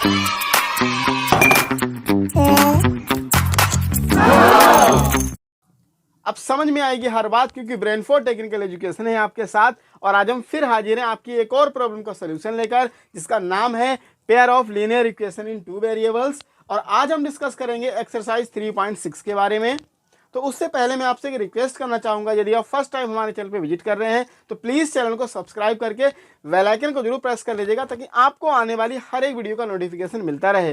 अब समझ में आएगी हर बात, क्योंकि ब्रेन फॉर टेक्निकल एजुकेशन है आपके साथ। और आज हम फिर हाजिर हैं आपकी एक और प्रॉब्लम का सोल्यूशन लेकर, जिसका नाम है pair of linear equation in two variables. और आज हम डिस्कस करेंगे एक्सरसाइज 3.6 के बारे में। तो उससे पहले मैं आपसे एक रिक्वेस्ट करना चाहूँगा, यदि आप फर्स्ट टाइम हमारे चैनल पर विजिट कर रहे हैं तो प्लीज़ चैनल को सब्सक्राइब करके बेल आइकन को जरूर प्रेस कर लीजिएगा, ताकि आपको आने वाली हर एक वीडियो का नोटिफिकेशन मिलता रहे।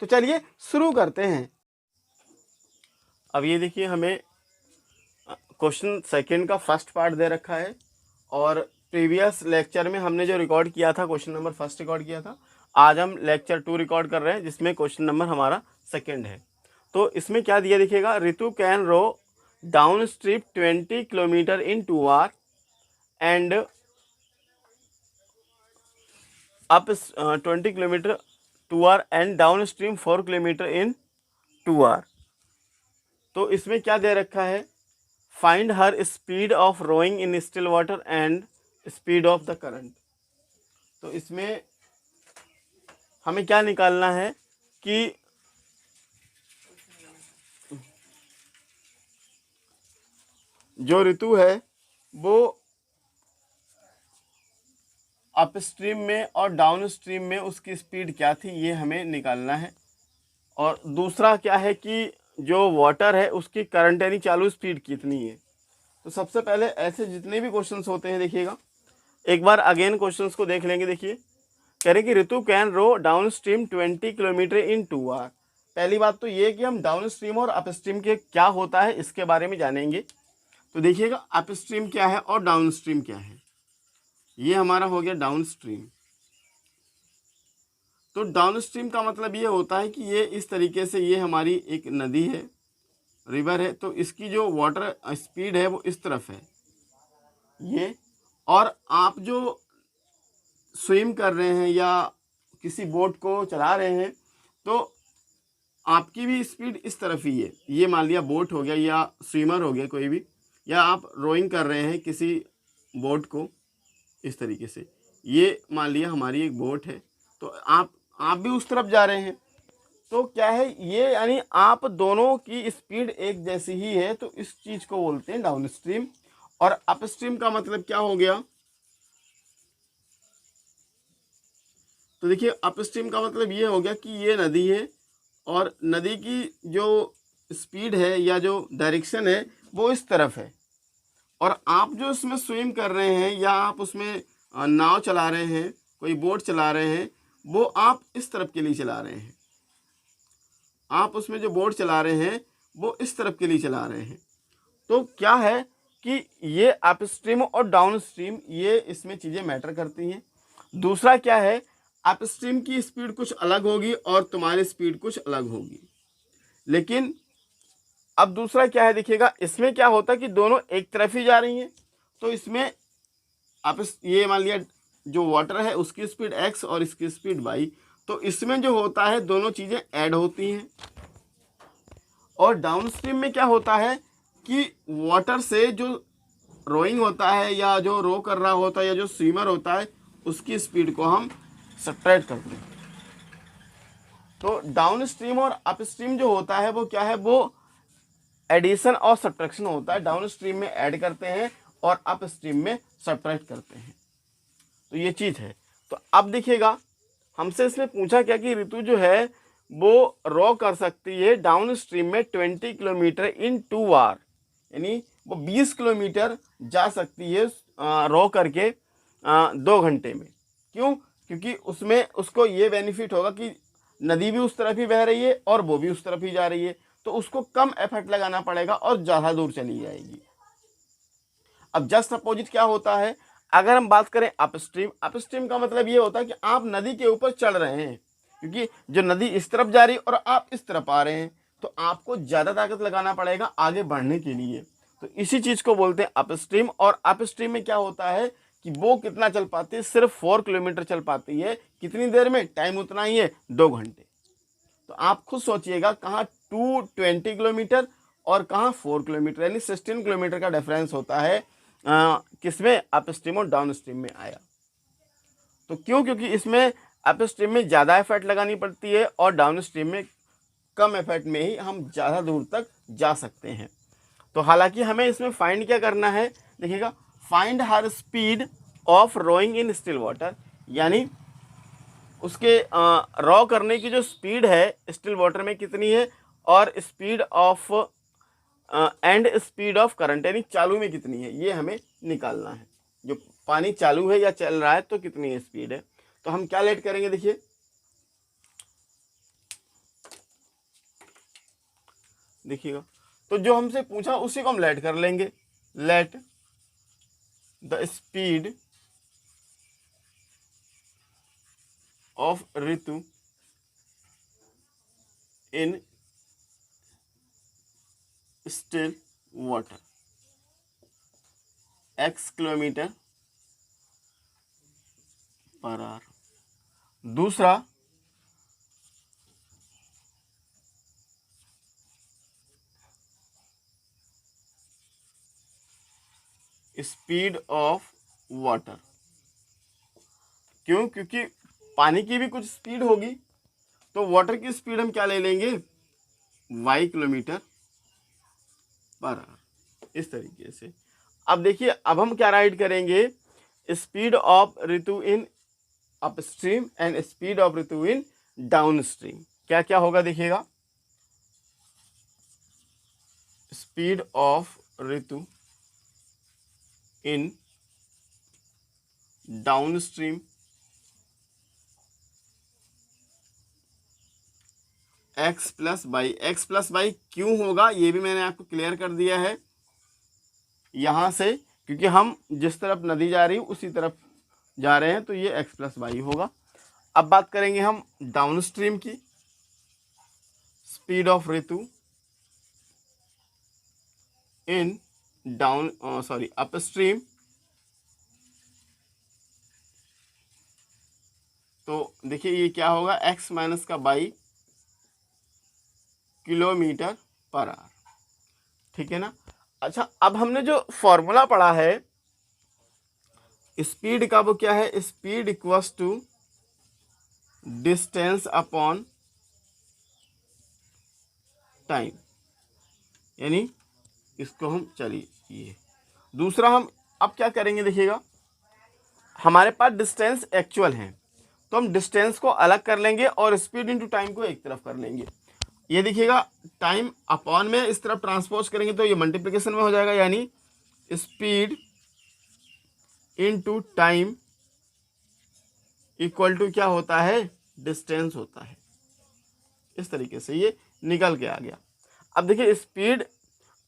तो चलिए शुरू करते हैं। अब ये देखिए, हमें क्वेश्चन सेकंड का फर्स्ट पार्ट दे रखा है, और प्रीवियस लेक्चर में हमने जो रिकॉर्ड किया था क्वेश्चन नंबर फर्स्ट रिकॉर्ड किया था। आज हम लेक्चर 2 रिकॉर्ड कर रहे हैं, जिसमें क्वेश्चन नंबर हमारा सेकंड है। तो इसमें क्या दिया देखिएगा, Ritu can row downstream 20 kilometre in 2 hour and up 20 kilometre 2 hour and downstream 4 kilometre in 2 hour. तो इसमें क्या दे रखा है, find her speed of rowing in still water and speed of the current. तो इसमें हमें क्या निकालना है कि जो ऋतु है वो अपस्ट्रीम में और डाउन स्ट्रीम में उसकी स्पीड क्या थी, ये हमें निकालना है। और दूसरा क्या है कि जो वाटर है उसकी करंट यानी चालू स्पीड कितनी है। तो सबसे पहले ऐसे जितने भी क्वेश्चंस होते हैं, देखिएगा एक बार अगेन क्वेश्चंस को देख लेंगे। देखिए, कह रहे कि Ritu can row downstream 20 kilometre in 2 hour. पहली बात तो ये कि हम डाउन स्ट्रीम और अपस्ट्रीम के क्या होता है इसके बारे में जानेंगे। तो देखिएगा, अपस्ट्रीम क्या है और डाउन स्ट्रीम क्या है। ये हमारा हो गया डाउन स्ट्रीम। तो डाउन स्ट्रीम का मतलब ये होता है कि ये इस तरीके से, ये हमारी एक नदी है, रिवर है, तो इसकी जो वाटर स्पीड है वो इस तरफ है ये। और आप जो स्विम कर रहे हैं या किसी बोट को चला रहे हैं, तो आपकी भी स्पीड इस तरफ ही है। ये मान लिया बोट हो गया या स्विमर हो गया कोई भी, या आप रोइंग कर रहे हैं किसी बोट को इस तरीके से। ये मान लिया हमारी एक बोट है, तो आप भी उस तरफ जा रहे हैं। तो क्या है ये, यानी आप दोनों की स्पीड एक जैसी ही है, तो इस चीज़ को बोलते हैं डाउन स्ट्रीम। और अपस्ट्रीम का मतलब क्या हो गया, तो देखिए अपस्ट्रीम का मतलब ये हो गया कि ये नदी है और नदी की जो स्पीड है या जो डायरेक्शन है वो इस तरफ है, और आप जो उसमें स्विम कर रहे हैं या आप उसमें नाव चला रहे हैं, कोई बोट चला रहे हैं, वो आप इस तरफ के लिए चला रहे हैं। आप उसमें जो बोट चला रहे हैं वो इस तरफ के लिए चला रहे हैं। तो क्या है कि ये अपस्ट्रीम और डाउन स्ट्रीम, ये इसमें चीज़ें मैटर करती हैं। दूसरा क्या है, अपस्ट्रीम की स्पीड कुछ अलग होगी और तुम्हारी स्पीड कुछ अलग होगी। लेकिन अब दूसरा क्या है, देखिएगा इसमें क्या होता है कि दोनों एक तरफ ही जा रही हैं। तो इसमें ये मान लिया जो वाटर है उसकी स्पीड x और इसकी स्पीड y, तो इसमें जो होता है दोनों चीज़ें ऐड होती हैं। और डाउन स्ट्रीम में क्या होता है कि वाटर से जो रोइंग होता है या जो रो कर रहा होता है या जो स्विमर होता है, उसकी स्पीड को हम सब्ट्रैक्ट करते हैं। तो डाउन स्ट्रीम और अप स्ट्रीम जो होता है वो क्या है, वो एडिशन और सब्ट्रैक्शन होता है। डाउन स्ट्रीम में ऐड करते हैं और अप स्ट्रीम में सब्ट्रैक्ट करते हैं। तो ये चीज़ है। तो अब देखिएगा, हमसे इसमें पूछा क्या कि ऋतु जो है वो रो कर सकती है डाउन स्ट्रीम में 20 किलोमीटर इन 2 आवर, यानी वो 20 किलोमीटर जा सकती है रो करके 2 घंटे में। क्यों? क्योंकि उसमें उसको ये बेनिफिट होगा कि नदी भी उस तरफ ही बह रही है और वो भी उस तरफ ही जा रही है, तो उसको कम एफर्ट लगाना पड़ेगा और ज़्यादा दूर चली जाएगी। अब जस्ट अपोजिट क्या होता है, अगर हम बात करें अपस्ट्रीम, अपस्ट्रीम का मतलब ये होता है कि आप नदी के ऊपर चढ़ रहे हैं, क्योंकि जो नदी इस तरफ जा रही है और आप इस तरफ आ रहे हैं, तो आपको ज़्यादा ताकत लगाना पड़ेगा आगे बढ़ने के लिए। तो इसी चीज़ को बोलते हैं अपस्ट्रीम। और अपस्ट्रीम में क्या होता है कि वो कितना चल पाती है, सिर्फ 4 किलोमीटर चल पाती है। कितनी देर में? टाइम उतना ही है, 2 घंटे। तो आप खुद सोचिएगा, कहाँ 220 किलोमीटर और कहाँ 4 किलोमीटर, यानी 16 किलोमीटर का डिफरेंस होता है किसमें, अप स्ट्रीम और डाउन स्ट्रीम में आया। तो क्यों? क्योंकि इसमें अप स्ट्रीम में ज़्यादा एफर्ट लगानी पड़ती है और डाउन स्ट्रीम में कम एफर्ट में ही हम ज़्यादा दूर तक जा सकते हैं। तो हालांकि हमें इसमें फाइंड क्या करना है, देखिएगा, find her speed of rowing in still water, यानी उसके रॉ करने की जो स्पीड है स्टिल वाटर में कितनी है, और speed of and speed of current यानी चालू में कितनी है, ये हमें निकालना है। जो पानी चालू है या चल रहा है तो कितनी स्पीड है, तो हम क्या लेट करेंगे, देखिए, देखिएगा, तो जो हमसे पूछा उसी को हम लेट कर लेंगे। Let the speed of Ritu in still water x kilometre per our. दूसरा, स्पीड ऑफ वाटर, क्यों, क्योंकि पानी की भी कुछ स्पीड होगी, तो वाटर की स्पीड हम क्या ले लेंगे, y किलोमीटर पर आवर, इस तरीके से। अब देखिए, अब हम क्या राइट करेंगे, speed of Ritu in upstream and speed of Ritu in down stream. क्या क्या होगा, देखिएगा, speed of Ritu in down stream x plus by. X plus by क्यों होगा ये भी मैंने आपको क्लियर कर दिया है यहाँ से, क्योंकि हम जिस तरफ नदी जा रही है उसी तरफ जा रहे हैं, तो ये x प्लस बाई होगा। अब बात करेंगे हम डाउन स्ट्रीम की, speed of Ritu in down up stream, तो देखिए ये क्या होगा, x माइनस का बाई किलोमीटर पर आवर, ठीक है ना। अच्छा, अब हमने जो फॉर्मूला पढ़ा है स्पीड का, वो क्या है, speed equals to distance upon time, यानी इसको हम, चलिए दूसरा हम अब क्या करेंगे, देखिएगा, हमारे पास डिस्टेंस एक्चुअल है, तो हम डिस्टेंस को अलग कर लेंगे और स्पीड इनटू टाइम को एक तरफ कर लेंगे। ये देखिएगा, टाइम अपॉन में इस तरफ ट्रांसपोज करेंगे तो ये मल्टीप्लिकेशन में हो जाएगा, यानी speed into time equal to क्या होता है, डिस्टेंस होता है। इस तरीके से ये निकल के आ गया। अब देखिए स्पीड,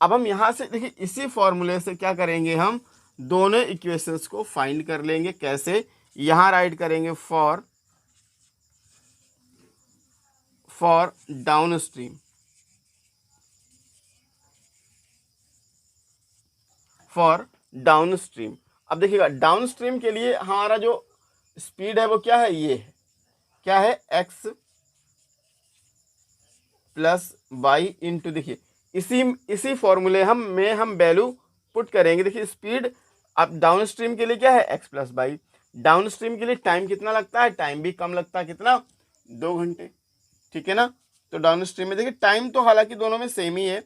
अब हम यहाँ से देखिए इसी फॉर्मूले से क्या करेंगे, हम दोनों इक्वेशंस को फाइंड कर लेंगे। कैसे, यहाँ राइट करेंगे for down stream, for down stream. अब देखिएगा डाउन स्ट्रीम के लिए हमारा जो स्पीड है वो क्या है, ये है, क्या है, x प्लस बाई इंटू, देखिए इसी फॉर्मूले हम वैल्यू पुट करेंगे। देखिए स्पीड अब डाउन स्ट्रीम के लिए क्या है, x plus by. Down stream के लिए टाइम कितना लगता है, टाइम भी कम लगता है, कितना, 2 घंटे, ठीक है ना। तो डाउन स्ट्रीम में देखिए टाइम तो हालांकि दोनों में सेम ही है,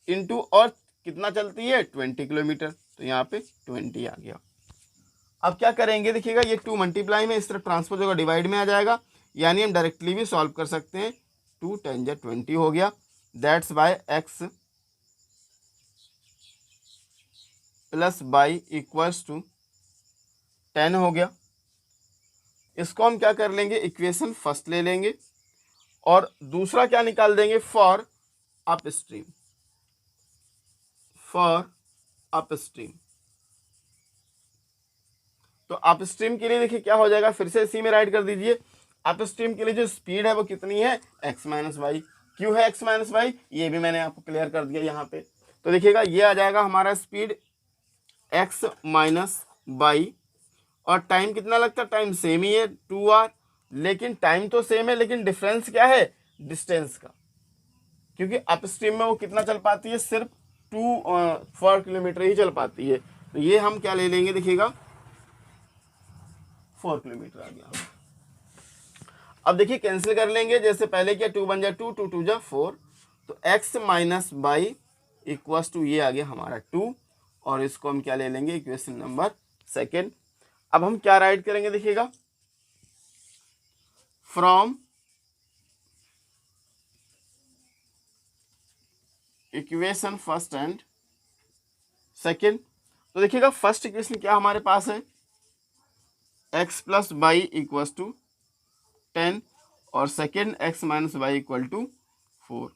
इनटू और कितना चलती है, 20 किलोमीटर, तो यहाँ पे 20 आ गया। अब क्या करेंगे, देखिएगा ये 2 मल्टीप्लाई में इस तरफ ट्रांसपोज होगा, डिवाइड में आ जाएगा, यानी हम डायरेक्टली भी सॉल्व कर सकते हैं। 2 10 जा 20 हो गया, that's by x plus y equals to 10 हो गया। इसको हम क्या कर लेंगे, इक्वेशन फर्स्ट ले लेंगे और दूसरा क्या निकाल देंगे, for up stream, for up stream. तो अप स्ट्रीम के लिए देखिए क्या हो जाएगा, फिर से इसी में राइट कर दीजिए। अप स्ट्रीम के लिए जो स्पीड है वो कितनी है, x माइनस वाई। क्यों है x माइनस वाई, ये भी मैंने आपको क्लियर कर दिया यहाँ पे। तो देखिएगा ये आ जाएगा हमारा स्पीड x माइनस वाई, और टाइम कितना लगता है, टाइम सेम ही है 2 आवर, लेकिन टाइम तो सेम है लेकिन डिफरेंस क्या है, डिस्टेंस का, क्योंकि अप स्ट्रीम में वो कितना चल पाती है, सिर्फ 4 किलोमीटर ही चल पाती है। तो ये हम क्या ले लेंगे, देखिएगा 4 किलोमीटर आ गया। अब देखिए कैंसिल कर लेंगे, जैसे पहले किया 2 बन जाए 2, 2 2 जा 4, तो x minus y equals to ये आ गया हमारा 2, और इसको हम क्या ले लेंगे, इक्वेशन नंबर सेकेंड। अब हम क्या राइट करेंगे, देखिएगा, from equation first and second. तो देखिएगा फर्स्ट इक्वेशन क्या हमारे पास है, x plus y equals to 10, और second x minus y equal to 4।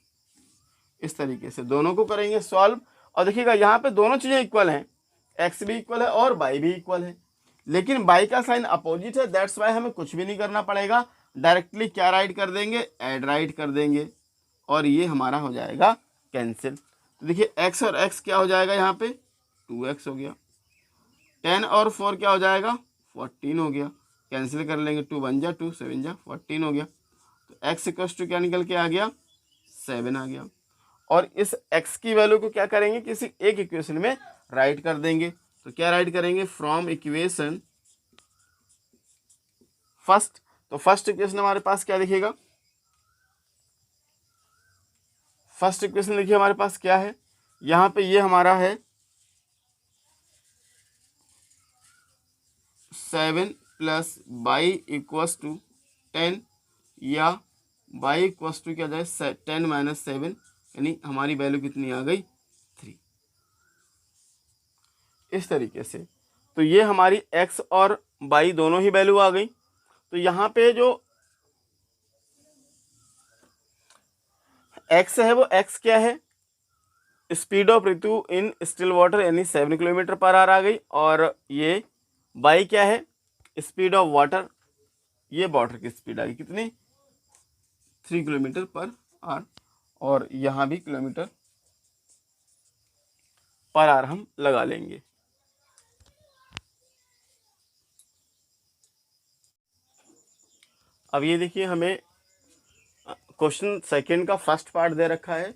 इस तरीके से दोनों को करेंगे सॉल्व, और देखिएगा यहाँ पे दोनों चीज़ें इक्वल हैं, x भी इक्वल है और y भी इक्वल है, लेकिन y का साइन अपोजिट है, दैट्स वाई हमें कुछ भी नहीं करना पड़ेगा, डायरेक्टली क्या राइट कर देंगे, ऐड राइट कर देंगे, और ये हमारा हो जाएगा कैंसिल। तो देखिए x और x क्या हो जाएगा, यहाँ पे 2x हो गया, 10 और 4 क्या हो जाएगा, 14 हो गया, कैंसिल कर लेंगे, 2 बन जा 2, 7 जा 14 हो गया, तो x इक्वल्स टू क्या निकल के आ गया, 7 आ गया। और इस x की वैल्यू को क्या करेंगे, किसी एक इक्वेशन में राइट कर देंगे। तो क्या राइट करेंगे, फ्रॉम इक्वेशन फर्स्ट, तो फर्स्ट इक्वेशन हमारे पास क्या दिखेगा, फर्स्ट इक्वेशन देखिए हमारे पास क्या है, यहाँ पे ये हमारा है 7 प्लस बाई इक्वल्स टू 10, या बाई इक्वल्स टू क्या जाए 10 माइनस 7, यानी हमारी वैल्यू कितनी आ गई, 3। इस तरीके से तो ये हमारी x और y दोनों ही वैल्यू आ गई। तो यहाँ पे जो x है वो x क्या है, speed of Ritu in still water यानी 7 किलोमीटर पर आवर आ गई, और ये y क्या है, स्पीड ऑफ वाटर, ये वाटर की स्पीड आ गई कितनी, 3 किलोमीटर पर आवर, और यहाँ भी किलोमीटर पर आवर हम लगा लेंगे। अब ये देखिए हमें क्वेश्चन सेकंड का फर्स्ट पार्ट दे रखा है,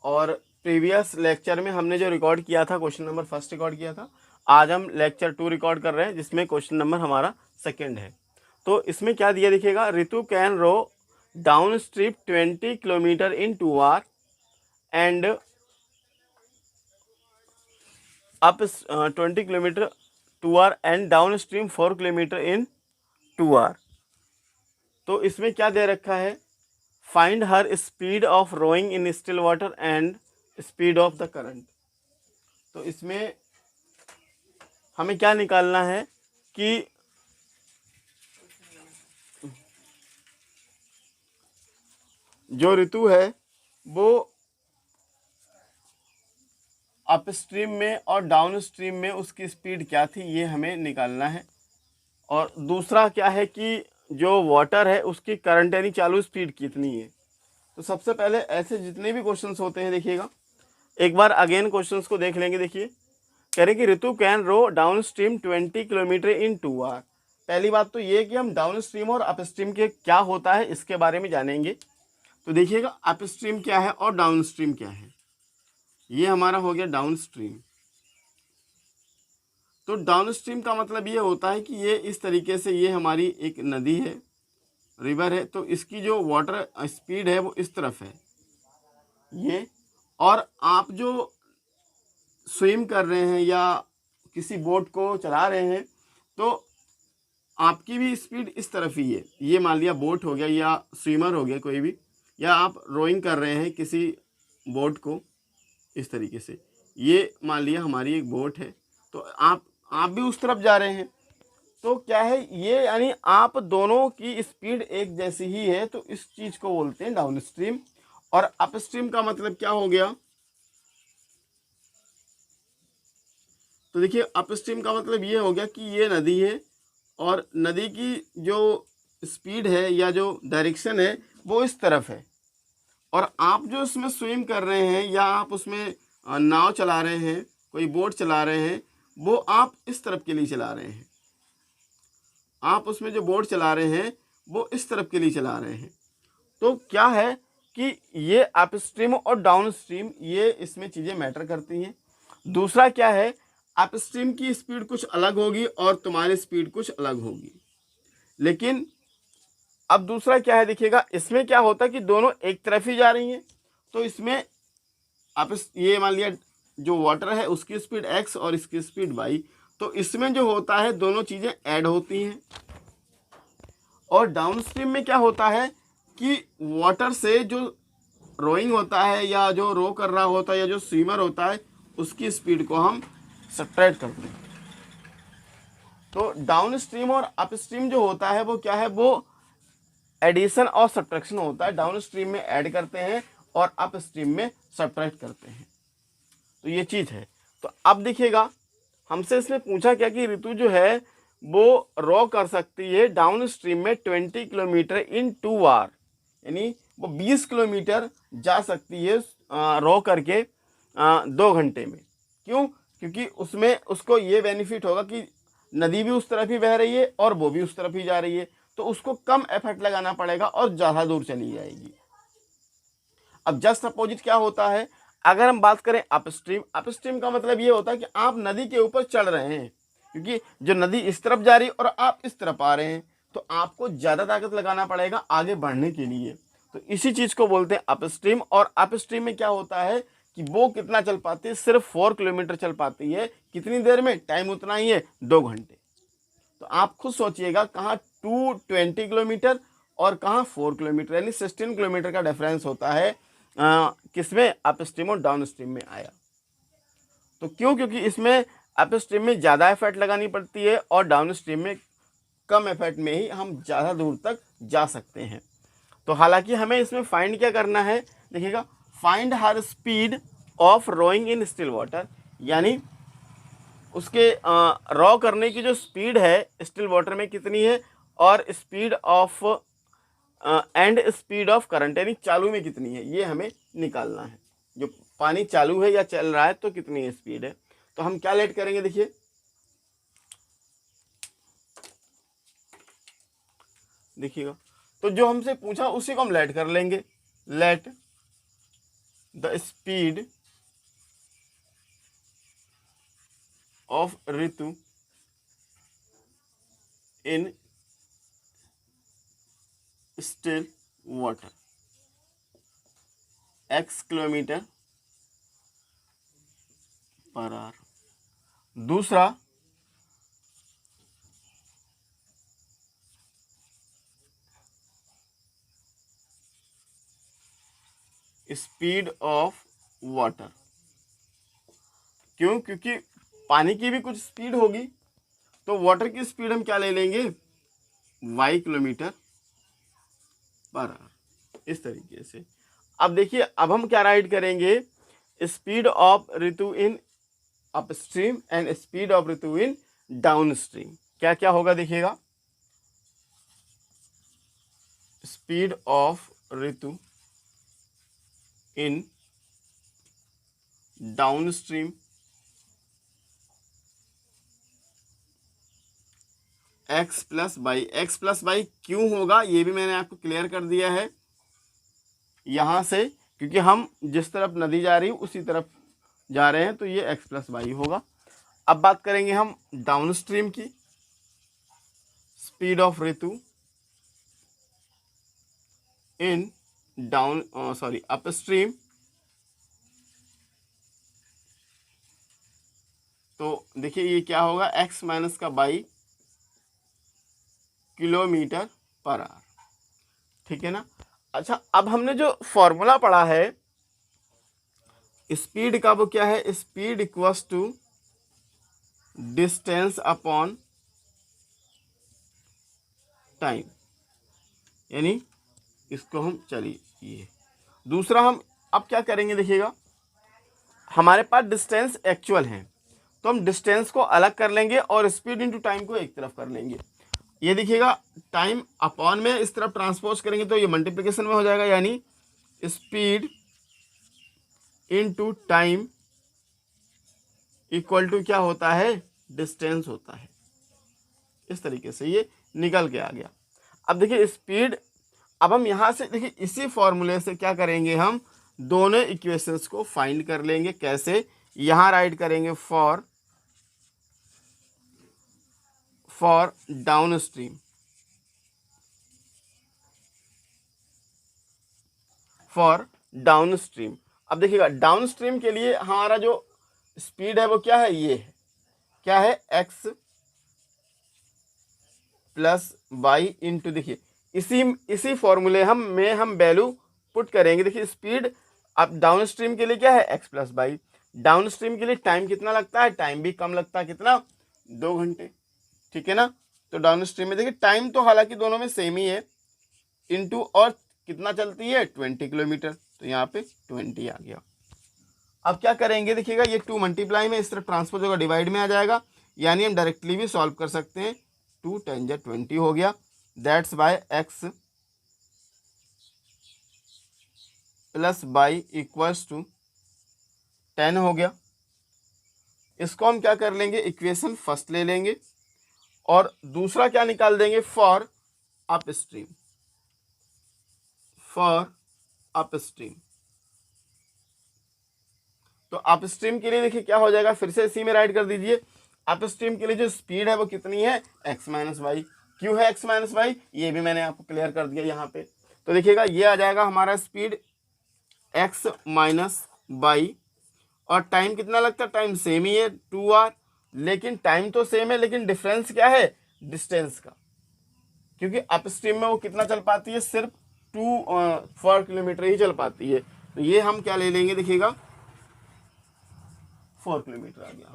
और प्रीवियस लेक्चर में हमने जो रिकॉर्ड किया था क्वेश्चन नंबर फर्स्ट रिकॉर्ड किया था, आज हम लेक्चर 2 रिकॉर्ड कर रहे हैं जिसमें क्वेश्चन नंबर हमारा सेकंड है। तो इसमें क्या दिया देखिएगा, Ritu can row downstream 20 kilometre in 2 hour and up 20 kilometre 2 hour and downstream 4 kilometre in 2 hour. तो इसमें क्या दे रखा है, find her speed of rowing in still water and speed of the current. तो इसमें हमें क्या निकालना है कि जो ऋतु है वो अप स्ट्रीम में और डाउन स्ट्रीम में उसकी स्पीड क्या थी, ये हमें निकालना है। और दूसरा क्या है कि जो वाटर है उसकी करंट यानी चालू स्पीड कितनी है। तो सबसे पहले ऐसे जितने भी क्वेश्चंस होते हैं देखिएगा, एक बार अगेन क्वेश्चंस को देख लेंगे। देखिए कह रहे कि Ritu can row downstream 20 kilometre in 2 hour. पहली बात तो ये कि हम डाउन स्ट्रीम और अप स्ट्रीम के क्या होता है इसके बारे में जानेंगे। तो देखिएगा अप स्ट्रीम क्या है और डाउन स्ट्रीम क्या है। ये हमारा हो गया डाउन स्ट्रीम। तो डाउन स्ट्रीम का मतलब ये होता है कि ये इस तरीके से, ये हमारी एक नदी है, रिवर है, तो इसकी जो वाटर स्पीड है वो इस तरफ है ये, और आप जो स्विम कर रहे हैं या किसी बोट को चला रहे हैं तो आपकी भी स्पीड इस तरफ ही है। ये मान लिया बोट हो गया या स्विमर हो गया कोई भी, या आप रोइंग कर रहे हैं किसी बोट को इस तरीके से, ये मान लिया हमारी एक बोट है, तो आप भी उस तरफ जा रहे हैं। तो क्या है ये, यानी आप दोनों की स्पीड एक जैसी ही है, तो इस चीज़ को बोलते हैं डाउन स्ट्रीम। और अप स्ट्रीम का मतलब क्या हो गया, तो देखिए अप स्ट्रीम का मतलब ये हो गया कि ये नदी है और नदी की जो स्पीड है या जो डायरेक्शन है वो इस तरफ है, और आप जो उसमें स्विम कर रहे हैं या आप उसमें नाव चला रहे हैं, कोई बोट चला रहे हैं, वो आप इस तरफ के लिए चला रहे हैं। आप उसमें जो बोट चला रहे हैं वो इस तरफ के लिए चला रहे हैं। तो क्या है कि ये अप स्ट्रीम और डाउन स्ट्रीम, ये इसमें चीज़ें मैटर करती हैं। दूसरा क्या है, अप स्ट्रीम की स्पीड कुछ अलग होगी और तुम्हारी स्पीड कुछ अलग होगी, लेकिन अब दूसरा क्या है देखिएगा, इसमें क्या होता है कि दोनों एक तरफ ही जा रही हैं, तो इसमें आप ये मान लिया जो वाटर है उसकी स्पीड x और इसकी स्पीड y, तो इसमें जो होता है दोनों चीज़ें ऐड होती हैं। और डाउनस्ट्रीम में क्या होता है कि वाटर से जो रोइंग होता है या जो रो कर रहा होता है या जो स्विमर होता है उसकी स्पीड को हम सब्ट्रैक्ट करते हैं। तो डाउनस्ट्रीम और अपस्ट्रीम जो होता है वो क्या है, वो एडिशन और सब्ट्रैक्शन होता है। डाउनस्ट्रीम में ऐड करते हैं और अपस्ट्रीम में सब्ट्रैक्ट करते हैं, तो ये चीज़ है। तो अब देखिएगा हमसे इसमें पूछा क्या कि ऋतु जो है वो रॉ कर सकती है डाउन स्ट्रीम में 20 किलोमीटर इन 2 आवर, यानी वो 20 किलोमीटर जा सकती है रॉ करके 2 घंटे में। क्यों? क्योंकि उसमें उसको ये बेनिफिट होगा कि नदी भी उस तरफ ही बह रही है और वो भी उस तरफ ही जा रही है, तो उसको कम एफर्ट लगाना पड़ेगा और ज़्यादा दूर चली जाएगी। अब जस्ट अपोजिट क्या होता है, अगर हम बात करें अपस्ट्रीम, अपस्ट्रीम का मतलब ये होता है कि आप नदी के ऊपर चढ़ रहे हैं, क्योंकि जो नदी इस तरफ जा रही है और आप इस तरफ आ रहे हैं, तो आपको ज़्यादा ताकत लगाना पड़ेगा आगे बढ़ने के लिए। तो इसी चीज़ को बोलते हैं अपस्ट्रीम। और अपस्ट्रीम में क्या होता है कि वो कितना चल पाती है, सिर्फ 4 किलोमीटर चल पाती है। कितनी देर में? टाइम उतना ही है, 2 घंटे। तो आप खुद सोचिएगा कहाँ 220 किलोमीटर और कहाँ 4 किलोमीटर, यानी 16 किलोमीटर का डिफरेंस होता है किसमें, अपस्ट्रीम और डाउन स्ट्रीम में आया। तो क्यों? क्योंकि इसमें अपस्ट्रीम में ज़्यादा एफर्ट लगानी पड़ती है और डाउन स्ट्रीम में कम एफर्ट में ही हम ज़्यादा दूर तक जा सकते हैं। तो हालांकि हमें इसमें फाइंड क्या करना है, देखिएगा, find her speed of rowing in still water, यानी उसके रॉ करने की जो स्पीड है स्टिल वाटर में कितनी है, और speed of and speed of current, यानी चालू में कितनी है, ये हमें निकालना है। जो पानी चालू है या चल रहा है तो कितनी स्पीड है। तो हम क्या लेट करेंगे, देखिए, देखिएगा, तो जो हमसे पूछा उसी को हम लेट कर लेंगे। Let the speed of Ritu in still water x kilometre per our. दूसरा, स्पीड ऑफ वाटर। क्यों? क्योंकि पानी की भी कुछ स्पीड होगी, तो वाटर की स्पीड हम क्या ले लेंगे, y किलोमीटर पर आवर, इस तरीके से। अब देखिए, अब हम क्या राइट करेंगे, speed of Ritu in upstream and speed of Ritu in down stream. क्या क्या होगा देखिएगा, speed of Ritu in down stream x plus by. X plus by क्यों होगा ये भी मैंने आपको क्लियर कर दिया है यहाँ से, क्योंकि हम जिस तरफ नदी जा रही है उसी तरफ जा रहे हैं, तो ये x प्लस बाई होगा। अब बात करेंगे हम डाउन स्ट्रीम की, speed of Ritu in upstream, तो देखिए ये क्या होगा, x माइनस का बाई किलोमीटर पर आवर, ठीक है ना। अच्छा, अब हमने जो फॉर्मूला पढ़ा है स्पीड का, वो क्या है, speed equals to distance upon time, यानी इसको हम चलिए। दूसरा हम अब क्या करेंगे, देखिएगा, हमारे पास डिस्टेंस एक्चुअल है, तो हम डिस्टेंस को अलग कर लेंगे और स्पीड इनटू टाइम को एक तरफ कर लेंगे। ये देखिएगा, टाइम अपॉन में इस तरफ ट्रांसपोज करेंगे तो ये मल्टीप्लिकेशन में हो जाएगा, यानी speed into time equal to क्या होता है, डिस्टेंस होता है। इस तरीके से ये निकल के आ गया। अब देखिए स्पीड, अब हम यहाँ से देखिए इसी फॉर्मूले से क्या करेंगे, हम दोनों इक्वेशंस को फाइंड कर लेंगे। कैसे? यहाँ राइट करेंगे for down stream for down stream. अब देखिएगा डाउन स्ट्रीम के लिए हमारा जो स्पीड है वो क्या है, ये है, क्या है, x प्लस बाई इंटू, देखिए इसी फॉर्मूले हम वैल्यू पुट करेंगे। देखिए स्पीड अब डाउन स्ट्रीम के लिए क्या है, x plus by. Down stream के लिए टाइम कितना लगता है, टाइम भी कम लगता है, कितना, 2 घंटे, ठीक है ना। तो डाउन स्ट्रीम में देखिए टाइम तो हालांकि दोनों में सेम ही है, इनटू और कितना चलती है, 20 किलोमीटर, तो यहाँ पे 20 आ गया। अब क्या करेंगे, देखिएगा ये 2 मल्टीप्लाई में इस तरफ ट्रांसफर होगा, डिवाइड में आ जाएगा, यानी हम डायरेक्टली भी सॉल्व कर सकते हैं। 2 10 जा 20 हो गया, that's by x plus y equals to 10 हो गया। इसको हम क्या कर लेंगे, इक्वेशन फर्स्ट ले लेंगे और दूसरा क्या निकाल देंगे, for up stream, for up stream. तो अप स्ट्रीम के लिए देखिए क्या हो जाएगा, फिर से इसी में राइट कर दीजिए। अप स्ट्रीम के लिए जो स्पीड है वो कितनी है, x माइनस वाई। क्यों है x माइनस वाई, ये भी मैंने आपको क्लियर कर दिया यहाँ पे। तो देखिएगा ये आ जाएगा हमारा स्पीड x माइनस वाई, और टाइम कितना लगता है, टाइम सेम ही है 2r, लेकिन टाइम तो सेम है लेकिन डिफरेंस क्या है, डिस्टेंस का, क्योंकि अप स्ट्रीम में वो कितना चल पाती है, सिर्फ 4 किलोमीटर ही चल पाती है। तो ये हम क्या ले लेंगे, देखिएगा 4 किलोमीटर आ गया।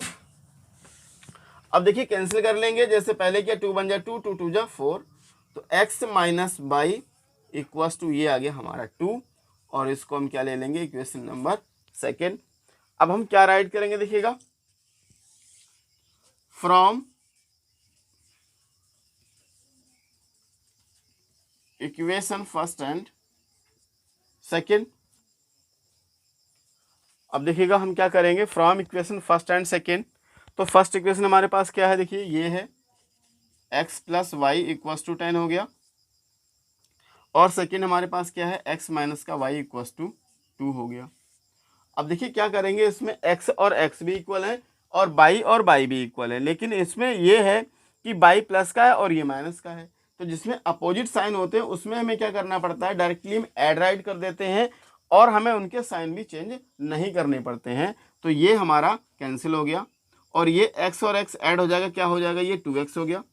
अब देखिए कैंसिल कर लेंगे, जैसे पहले क्या, 2 1 जा 2, 2 2 जा 4, तो x minus y equals to ये आ गया हमारा 2, और इसको हम क्या ले लेंगे, इक्वेशन नंबर सेकेंड। अब हम क्या राइट करेंगे, देखिएगा from equation first and second. अब देखिएगा हम क्या करेंगे, from equation first and second. तो फर्स्ट इक्वेशन हमारे पास क्या है, देखिए ये है x plus y equals to 10 हो गया, और सेकेंड हमारे पास क्या है, x माइनस का y इक्वल्स टू 2 हो गया। अब देखिए क्या करेंगे, इसमें x और x भी इक्वल है और y भी इक्वल है, लेकिन इसमें ये है कि y प्लस का है और ये माइनस का है। तो जिसमें अपोजिट साइन होते हैं उसमें हमें क्या करना पड़ता है, डायरेक्टली हम ऐड राइट कर देते हैं और हमें उनके साइन भी चेंज नहीं करने पड़ते हैं। तो ये हमारा कैंसिल हो गया, और ये x और x ऐड हो जाएगा, क्या हो जाएगा, ये 2x हो गया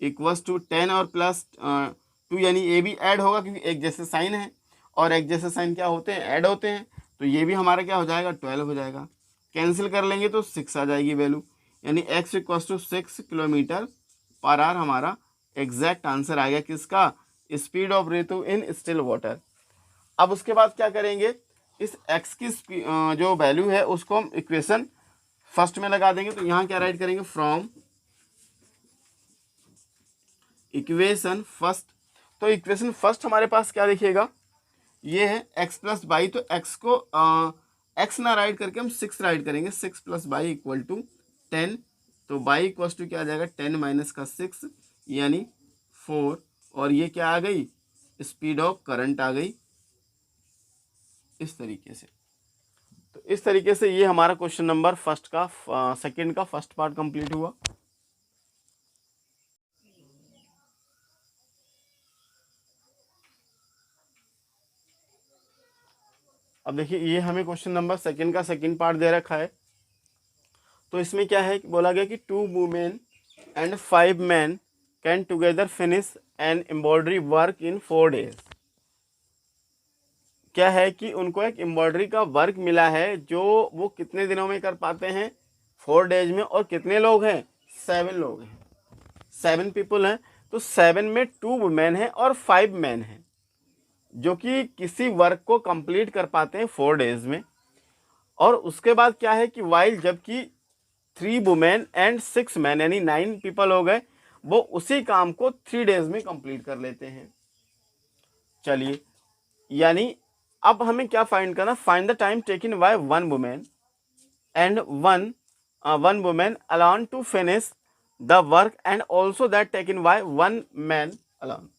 इक्वल्स टू 10 और प्लस 2, यानी ये भी ऐड होगा क्योंकि एक जैसे साइन है, और एक जैसे साइन क्या होते हैं, ऐड होते हैं। तो ये भी हमारा क्या हो जाएगा, 12 हो जाएगा। कैंसिल कर लेंगे तो 6 आ जाएगी वैल्यू, यानी x equals to 6 kilometre per hour हमारा एग्जैक्ट आंसर आ गया, किसका, स्पीड ऑफ रेतु इन स्टिल वाटर। अब उसके बाद क्या करेंगे, इस x की जो वैल्यू है उसको हम इक्वेशन फर्स्ट में लगा देंगे। तो यहाँ क्या राइट करेंगे, फ्रॉम इक्वेशन फर्स्ट। तो इक्वेशन फर्स्ट हमारे पास क्या लिखिएगा, ये है x प्लस बाई, तो x को x ना राइट करके हम 6 राइट करेंगे, 6 प्लस बाई इक्वल टू 10। तो बाई इक्वल टू क्या आ जाएगा, 10 माइनस का 6 यानी 4, और ये क्या आ गई, स्पीड ऑफ करंट आ गई, इस तरीके से। तो इस तरीके से ये हमारा क्वेश्चन नंबर फर्स्ट का सेकंड का फर्स्ट पार्ट कंप्लीट हुआ। अब देखिए ये हमें क्वेश्चन नंबर सेकंड का सेकंड पार्ट दे रखा है। तो इसमें क्या है, बोला गया कि 2 women and 5 man can together finish an embroidery work in 4 days. क्या है कि उनको एक एम्ब्रॉयडरी का वर्क मिला है जो वो कितने दिनों में कर पाते हैं, 4 डेज में। और कितने लोग हैं, 7 लोग हैं, 7 पीपल हैं। तो 7 में 2 वुमेन हैं और 5 मैन हैं जो कि किसी वर्क को कंप्लीट कर पाते हैं 4 डेज में। और उसके बाद क्या है कि वाइल जबकि 3 वुमेन एंड 6 मैन यानी 9 पीपल हो गए, वो उसी काम को 3 डेज में कंप्लीट कर लेते हैं। चलिए, यानी अब हमें क्या फाइंड करना, find the time taken by 1 women and one women alone to finish the work and also that taken by 1 man alone.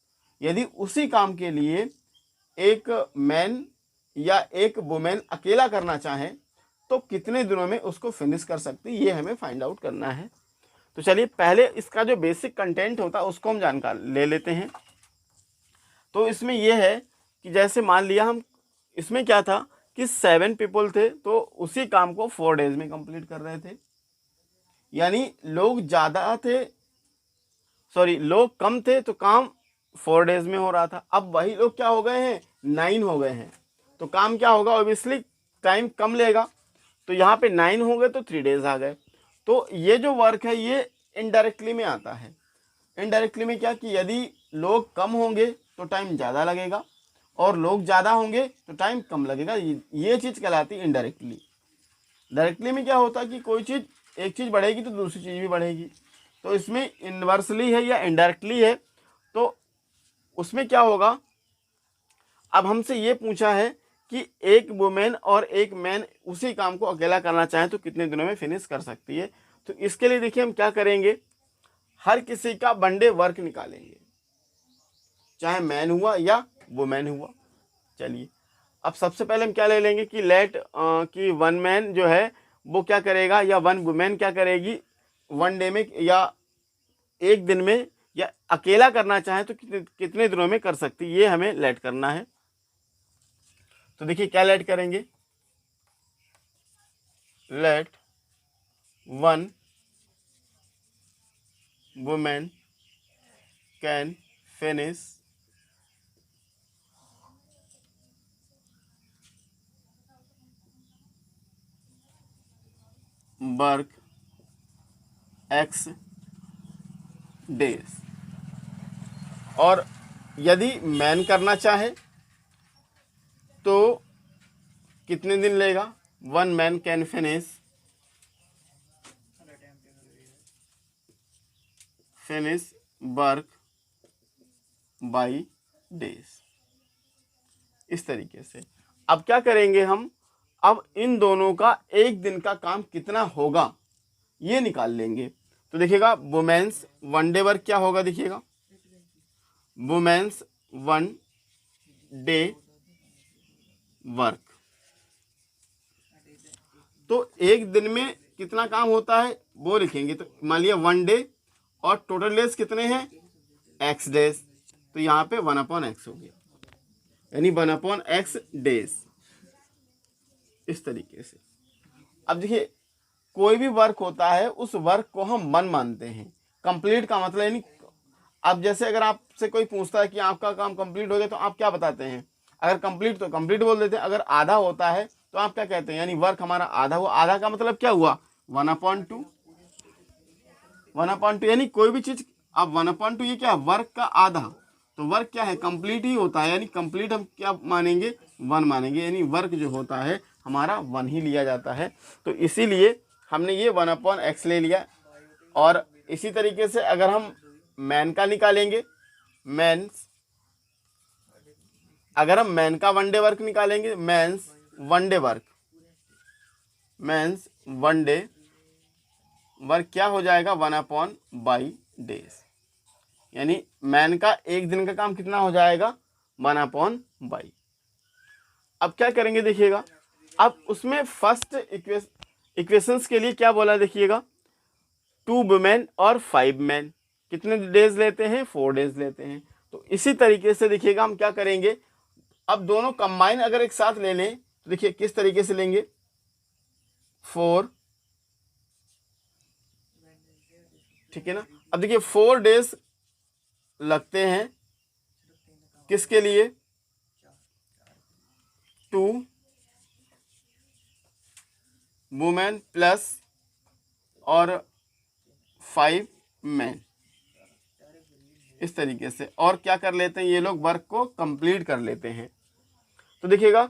यदि उसी काम के लिए एक मैन या एक वुमेन अकेला करना चाहे तो कितने दिनों में उसको फिनिश कर सकती, ये हमें फाइंड आउट करना है। तो चलिए पहले इसका जो बेसिक कंटेंट होता है उसको हम जानकार ले लेते हैं। तो इसमें यह है कि जैसे मान लिया हम इसमें क्या था कि 7 पीपल थे तो उसी काम को 4 डेज में कंप्लीट कर रहे थे, यानी लोग ज़्यादा थे, सॉरी लोग कम थे तो काम 4 डेज में हो रहा था। अब वही लोग क्या हो गए हैं, 9 हो गए हैं, तो काम क्या होगा, ऑब्वियसली टाइम कम लेगा। तो यहाँ पे 9 हो गए तो 3 डेज आ गए। तो ये जो वर्क है ये इनडायरेक्टली में आता है। इनडायरेक्टली में क्या कि यदि लोग कम होंगे तो टाइम ज़्यादा लगेगा और लोग ज़्यादा होंगे तो टाइम कम लगेगा। ये चीज़ कहलाती है इनडायरेक्टली। डायरेक्टली में क्या होता है कि कोई चीज़, एक चीज़ बढ़ेगी तो दूसरी चीज़ भी बढ़ेगी। तो इसमें इन्वर्सली है या इनडायरेक्टली है, तो उसमें क्या होगा, अब हमसे ये पूछा है कि एक वुमेन और एक मैन उसी काम को अकेला करना चाहे तो कितने दिनों में फिनिश कर सकती है। तो इसके लिए देखिए हम क्या करेंगे, हर किसी का वन डे वर्क निकालेंगे, चाहे मैन हुआ या वुमेन हुआ। चलिए अब सबसे पहले हम क्या ले लेंगे कि लेट कि वन मैन जो है वो क्या करेगा या वन वुमेन क्या करेगी वन डे में या एक दिन में, या अकेला करना चाहे तो कितने दिनों में कर सकती, ये हमें लेट करना है। तो देखिए क्या लेट करेंगे, let one women can finish work X days, और यदि मैन करना चाहे तो कितने दिन लेगा, one man can finish work by days. इस तरीके से अब क्या करेंगे हम, अब इन दोनों का एक दिन का काम कितना होगा ये निकाल लेंगे। तो देखिएगा वुमेन्स वन डे वर्क क्या होगा, देखिएगा वुमेन्स वन डे वर्क, तो एक दिन में कितना काम होता है वो लिखेंगे। तो मान लिया वन डे और टोटल डेज कितने हैं एक्स डेज, तो यहाँ पे 1/x हो गया, यानी 1/x डेज। इस तरीके से अब देखिए कोई भी वर्क होता है उस वर्क को हम वन मानते हैं, कंप्लीट का मतलब यानी, अब जैसे अगर आपसे कोई पूछता है कि आपका काम कंप्लीट हो गया तो आप क्या बताते हैं, अगर कंप्लीट तो कंप्लीट बोल देते हैं, अगर आधा होता है तो आप क्या कहते हैं, यानी वर्क हमारा आधा हुआ। आधा का मतलब क्या हुआ 1/2, 1/2 यानी कोई भी चीज, अब 1/2 ये क्या वर्क का आधा, तो वर्क क्या है कंप्लीट ही होता है, यानी कंप्लीट हम क्या मानेंगे वन मानेंगे, यानी वर्क जो होता है हमारा वन ही लिया जाता है। तो इसीलिए हमने ये 1/x ले लिया। और इसी तरीके से अगर हम मैन का निकालेंगे, मैंस, अगर हम मैन का वन डे वर्क निकालेंगे, man's one day work, man's one day work क्या हो जाएगा 1/बाई डेज, यानी मैन का एक दिन का काम कितना हो जाएगा 1/बाई। अब क्या करेंगे देखिएगा, अब उसमें फर्स्ट इक्वेशंस के लिए क्या बोला देखिएगा, 2 वुमेन और 5 मैन कितने डेज लेते हैं 4 डेज लेते हैं। तो इसी तरीके से देखिएगा हम क्या करेंगे, अब दोनों कंबाइन अगर एक साथ ले लें तो देखिए किस तरीके से लेंगे, 4, ठीक है ना। अब देखिए 4 डेज लगते हैं किसके लिए, 2 वुमेन प्लस और 5 मैन, इस तरीके से। और क्या कर लेते हैं ये लोग वर्क को कंप्लीट कर लेते हैं। तो देखिएगा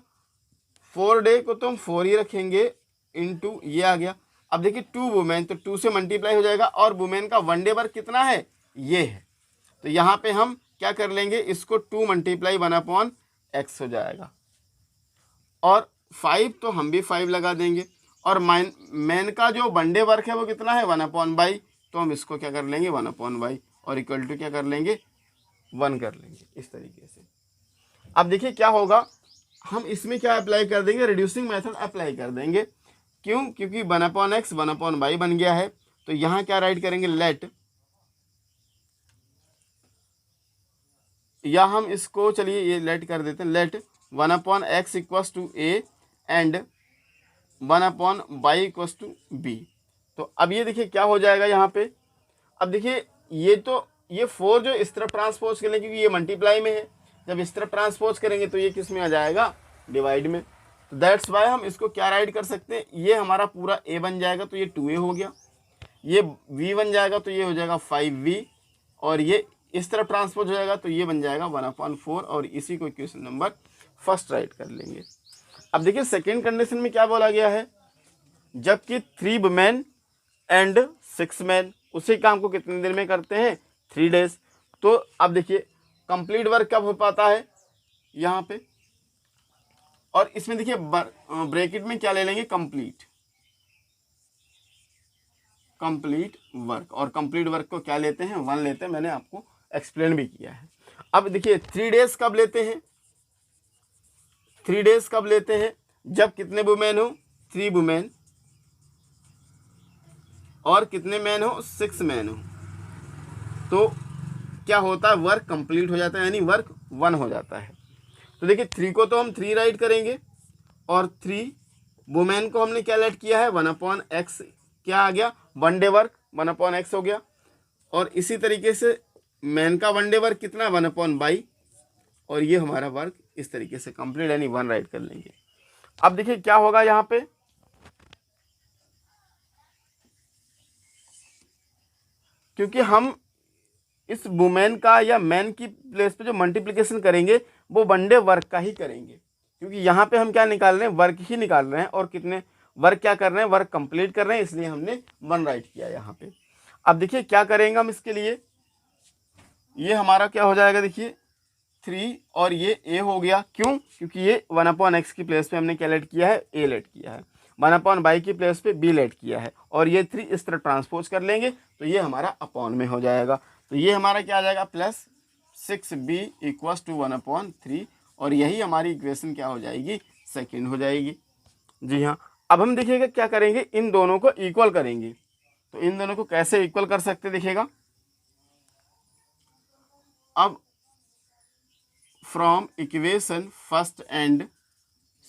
4 डे को तो हम 4 ही रखेंगे, इनटू ये आ गया। अब देखिए 2 वुमेन, तो 2 से मल्टीप्लाई हो जाएगा, और वुमेन का वन डे वर्क कितना है ये है, तो यहाँ पे हम क्या कर लेंगे इसको 2 मल्टीप्लाई 1/x हो जाएगा, और 5 तो हम भी 5 लगा देंगे, और मैन का जो वन डे वर्क है वो कितना है 1/बाई, तो हम इसको क्या कर लेंगे 1/बाई, और इक्वल टू क्या कर लेंगे 1 कर लेंगे, इस तरीके से। अब देखिए क्या होगा, हम इसमें क्या अप्लाई कर देंगे, रिड्यूसिंग मेथड अप्लाई कर देंगे। क्यों, क्योंकि 1/x 1/बाई बन गया है, तो यहाँ क्या राइट करेंगे लेट, या हम इसको चलिए ये लेट कर देते हैं, let 1/x equals to a and 1/y equals to b. तो अब ये देखिए क्या हो जाएगा यहाँ पे। अब देखिए ये 4 जो इस तरफ ट्रांसपोज करेंगे क्योंकि ये मल्टीप्लाई में है, जब इस तरफ ट्रांसपोज करेंगे तो ये किस में आ जाएगा, डिवाइड में। तो दैट्स वाई हम इसको क्या राइट कर सकते हैं, ये हमारा पूरा a बन जाएगा तो ये 2a हो गया, ये v बन जाएगा तो ये हो जाएगा 5v, और ये इस तरफ ट्रांसपोज हो जाएगा तो ये बन जाएगा 1/4, और इसी को इक्वेशन नंबर फर्स्ट राइट कर लेंगे। अब देखिए सेकेंड कंडीशन में क्या बोला गया है, जबकि 3 वुमेन एंड 6 मैन उसी काम को कितने दिन में करते हैं, 3 डेज। तो अब देखिए कंप्लीट वर्क कब हो पाता है यहाँ पे, और इसमें देखिए ब्रैकेट में क्या ले लेंगे, कंप्लीट वर्क, और कंप्लीट वर्क को क्या लेते हैं, 1 लेते हैं, मैंने आपको एक्सप्लेन भी किया है। अब देखिए 3 डेज कब लेते हैं, 3 डेज कब लेते हैं, जब कितने वुमेन हो, 3 वुमेन, और कितने मैन हो, 6 मैन हो। तो क्या होता है, वर्क कंप्लीट हो जाता है, यानी वर्क 1 हो जाता है। तो देखिए 3 को तो हम 3 राइट करेंगे, और 3 वुमेन को हमने क्या लेट किया है, 1/x, क्या आ गया, 1 डे वर्क 1/x हो गया, और इसी तरीके से मैन का 1 डे वर्क कितना, 1/y, और ये हमारा वर्क इस तरीके से कंप्लीट, यानी 1 राइट कर लेंगे। अब देखिए क्या होगा यहाँ पे, क्योंकि हम इस वुमेन का या मैन की प्लेस पे जो मल्टीप्लिकेशन करेंगे वो 1 डे वर्क का ही करेंगे, क्योंकि यहाँ पे हम क्या निकाल रहे हैं, वर्क ही निकाल रहे हैं, और कितने वर्क क्या कर रहे हैं, वर्क कंप्लीट कर रहे हैं, इसलिए हमने 1 राइट किया यहाँ पे। अब देखिए क्या करेंगे हम इसके लिए, ये हमारा क्या हो जाएगा, देखिए 3 और ये a हो गया, क्यों, क्योंकि ये 1/x की प्लेस पे हमने क्या लेट किया है, a लेट किया है, 1/y की प्लेस पे b लेट किया है, और ये 3 इस तरह ट्रांसपोज कर लेंगे तो ये हमारा अपॉन में हो जाएगा। तो ये हमारा क्या आ जाएगा, प्लस 6b इक्वल्स टू 1/3, और यही हमारी इक्वेशन क्या हो जाएगी, सेकेंड हो जाएगी। जी हाँ, अब हम देखिएगा क्या करेंगे, इन दोनों को इक्वल करेंगे। तो इन दोनों को कैसे इक्वल कर सकते, देखिएगा, अब from equation first and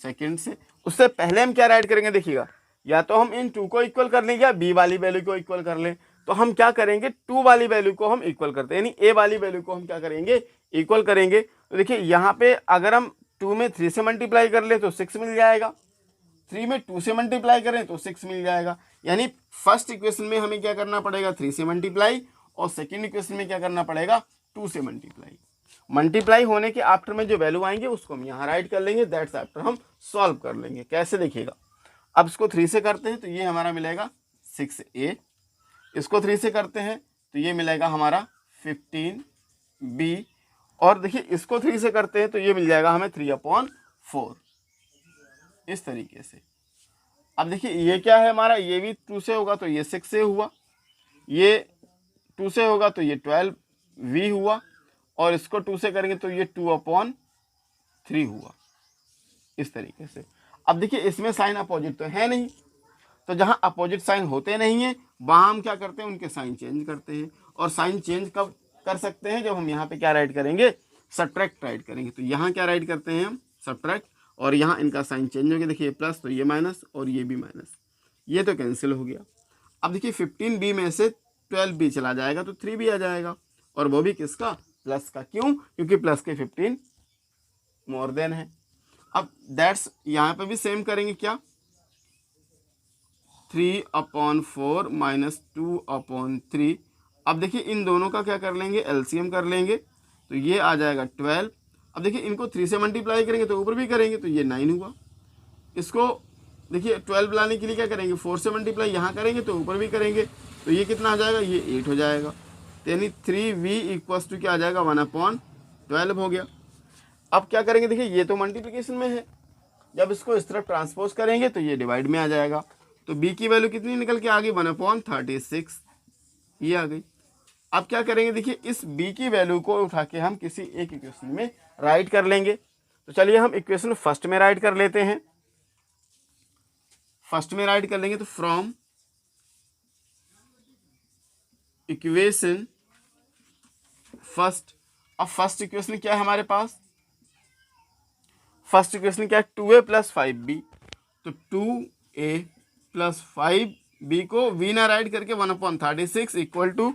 second से, उससे पहले हम क्या राइट करेंगे, देखिएगा, या तो हम इन 2 को इक्वल कर लें या b वाली वैल्यू को इक्वल कर लें। तो हम क्या करेंगे, 2 वाली वैल्यू को हम इक्वल करते हैं, यानी a वाली वैल्यू को हम क्या करेंगे, इक्वल करेंगे। तो देखिए यहाँ पे अगर हम 2 में 3 से मल्टीप्लाई कर ले तो 6 मिल जाएगा, 3 में 2 से मल्टीप्लाई करें तो 6 मिल जाएगा। यानी फर्स्ट इक्वेशन में हमें क्या करना पड़ेगा, 3 से मल्टीप्लाई, और सेकेंड इक्वेशन में क्या करना पड़ेगा, 2 से मल्टीप्लाई। मल्टीप्लाई होने के आफ्टर में जो वैल्यू आएंगे उसको हम यहाँ राइट कर लेंगे, दैट्स आफ्टर हम सॉल्व कर लेंगे। कैसे, देखिएगा, अब इसको 3 से करते हैं तो ये हमारा मिलेगा 6a, इसको 3 से करते हैं तो ये मिलेगा हमारा 15b, और देखिए इसको 3 से करते हैं तो ये मिल जाएगा हमें 3/4, इस तरीके से। अब देखिए ये क्या है हमारा, ये भी 2 से होगा तो ये 6 से हुआ, ये 2 से होगा तो ये 12v हुआ, और इसको 2 से करेंगे तो ये 2/3 हुआ, इस तरीके से। अब देखिए इसमें साइन अपोजिट तो है नहीं, तो जहाँ अपोजिट साइन होते नहीं है वहाँ हम क्या करते हैं, उनके साइन चेंज करते हैं। और साइन चेंज कब कर सकते हैं, जब हम यहाँ पे क्या राइट करेंगे, सब्ट्रैक्ट राइट करेंगे। तो यहाँ क्या राइट करते हैं हम, सब्ट्रैक्ट, और यहाँ इनका साइन चेंज हो गया, देखिए प्लस तो ये माइनस, और ये भी माइनस, ये तो कैंसिल हो गया। अब देखिए 15b में से 12b चला जाएगा तो 3b आ जाएगा, और वो भी किसका, प्लस का, क्यों, क्योंकि प्लस के 15 मोर देन है। अब दैट्स यहाँ पे भी सेम करेंगे, क्या, 3/4 माइनस 2/3। अब देखिए इन दोनों का क्या कर लेंगे, एलसीएम कर लेंगे, तो ये आ जाएगा 12। अब देखिए इनको 3 से मल्टीप्लाई करेंगे तो ऊपर भी करेंगे तो ये 9 हुआ। इसको देखिए 12 लाने के लिए क्या करेंगे, 4 से मल्टीप्लाई यहाँ करेंगे तो ऊपर भी करेंगे तो ये कितना आ जाएगा, ये 8 हो जाएगा। यानी 3v इक्वल्स टू क्या आ जाएगा, 1/12 हो गया। अब क्या करेंगे, देखिए ये तो मल्टीप्लिकेशन में है, जब इसको इस तरफ ट्रांसपोज करेंगे तो ये डिवाइड में आ जाएगा। तो b की वैल्यू कितनी निकल के आ गई, 1/36, ये आ गई। अब क्या करेंगे, देखिए इस b की वैल्यू को उठा के हम किसी एक इक्वेशन में राइट कर लेंगे। तो चलिए हम इक्वेशन फर्स्ट में राइट कर लेते हैं, फर्स्ट में राइट कर लेंगे। तो फ्रॉम इक्वेशन फर्स्ट, अब फर्स्ट इक्वेशन क्या है हमारे पास, फर्स्ट इक्वेशन क्या है, 2a प्लस 5b, तो 2a प्लस 5b को v ना राइट करके 1/36 इक्वल टू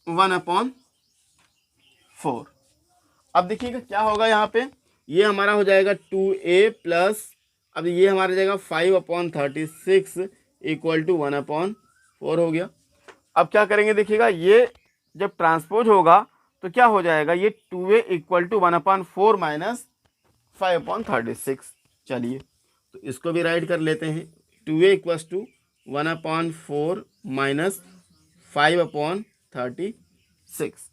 1/4। अब देखिएगा क्या होगा यहाँ पे, ये हमारा हो जाएगा 2a प्लस, अब ये हमारा जाएगा 5/36 इक्वल टू 1/4 हो गया। अब क्या करेंगे देखिएगा, ये जब ट्रांसपोज होगा तो क्या हो जाएगा, ये 2a इक्वल टू 1/4 माइनस 5/36। चलिए तो इसको भी राइट कर लेते हैं, 2a इक्वल टू 1/4 माइनस 5/36।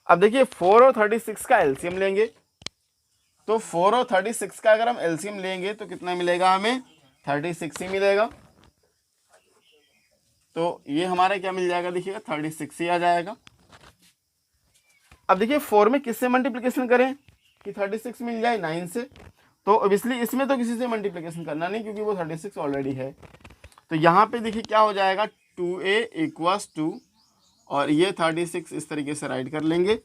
अब देखिए 4 और 36 का एलसीएम लेंगे, तो 4 और 36 का अगर हम एलसीएम लेंगे तो कितना मिलेगा हमें, 36 ही मिलेगा। तो ये हमारा क्या मिल जाएगा देखिएगा, 36 ही आ जाएगा। अब देखिए 4 में किससे मल्टीप्लिकेशन करें कि 36 मिल जाए, 9 से, तो ऑब्वियसली इसमें तो किसी से मल्टीप्लिकेशन करना नहीं क्योंकि वो 36 ऑलरेडी है। तो यहाँ पे देखिए क्या हो जाएगा, 2a इक्वल्स टू, और ये 36 इस तरीके से राइट कर लेंगे।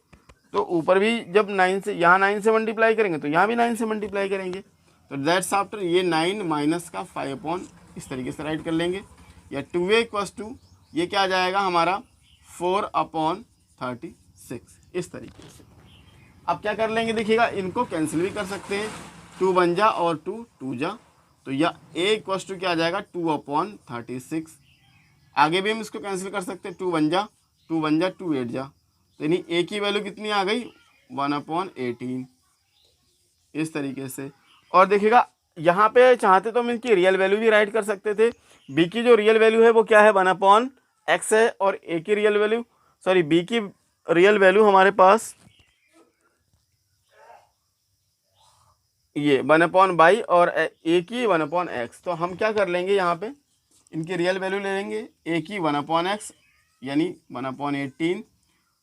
तो ऊपर भी जब 9 से, यहाँ 9 से मल्टीप्लाई करेंगे तो यहाँ भी 9 से मल्टीप्लाई करेंगे, तो दैट्स आफ्टर ये 9 माइनस का 5 इस तरीके से राइट कर लेंगे, या 2a इक्वल्स टू, ये क्या आ जाएगा हमारा 4/36 इस तरीके से। अब क्या कर लेंगे देखिएगा, इनको कैंसिल भी कर सकते हैं, 2 बन जा और 2 2 जा, तो या a इक्वल्स टू क्या आ जाएगा 2/36। आगे भी हम इसको कैंसिल कर सकते हैं, 2 बन जा 2 8 जा, तो यानी a की वैल्यू कितनी आ गई, 1/18 इस तरीके से। और देखिएगा यहाँ पे चाहते तो हम इनकी रियल वैल्यू भी राइट कर सकते थे। b की जो रियल वैल्यू है वो क्या है, 1/x है, और a की रियल वैल्यू, सॉरी b की रियल वैल्यू हमारे पास ये 1/y और a की 1/x। तो हम क्या कर लेंगे, यहाँ पे इनकी रियल वैल्यू ले लेंगे, a की 1/x यानी 1/18,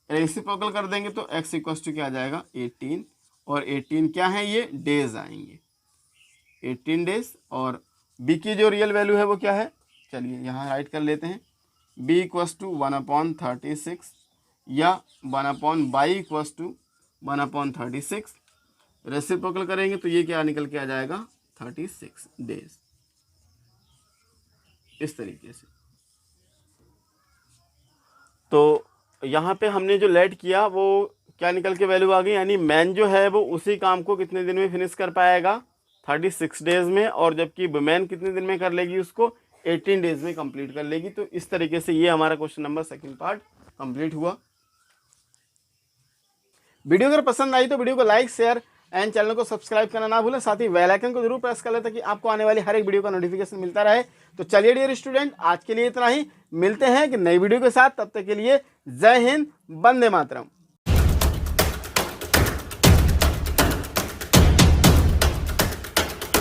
रेसिप्रोकल कर देंगे तो x इक्वल्स टू क्या आ जाएगा 18, और 18 क्या है, ये डेज आएंगे, 18 डेज। और b की जो रियल वैल्यू है वो क्या है, चलिए यहाँ राइट कर लेते हैं, b इक्वल्स टू 1/36 या 1/y इक्वल्स टू 1/36, रेसिप्रोकल करेंगे तो ये क्या निकल के आ जाएगा 36 डेज इस तरीके से। तो यहाँ पे हमने जो लेट किया वो क्या निकल के वैल्यू आ गई, यानी मैन जो है वो उसी काम को कितने दिन में फिनिश कर पाएगा, 36 डेज में, और जबकि वुमेन कितने दिन में कर लेगी, उसको 18 डेज में कंप्लीट कर लेगी। तो इस तरीके से ये हमारा question number second part complete हुआ। वीडियो अगर पसंद आई तो वीडियो को लाइक शेयर एंड चैनल को सब्सक्राइब करना ना भूलें, साथ ही बेल आइकन को जरूर प्रेस कर लें ताकि आपको आने वाली हर एक वीडियो का नोटिफिकेशन मिलता रहे। तो चलिए डियर स्टूडेंट, आज के लिए इतना ही, मिलते हैं कि नई वीडियो के साथ, तब तक के लिए जय हिंद, वंदे मातरम।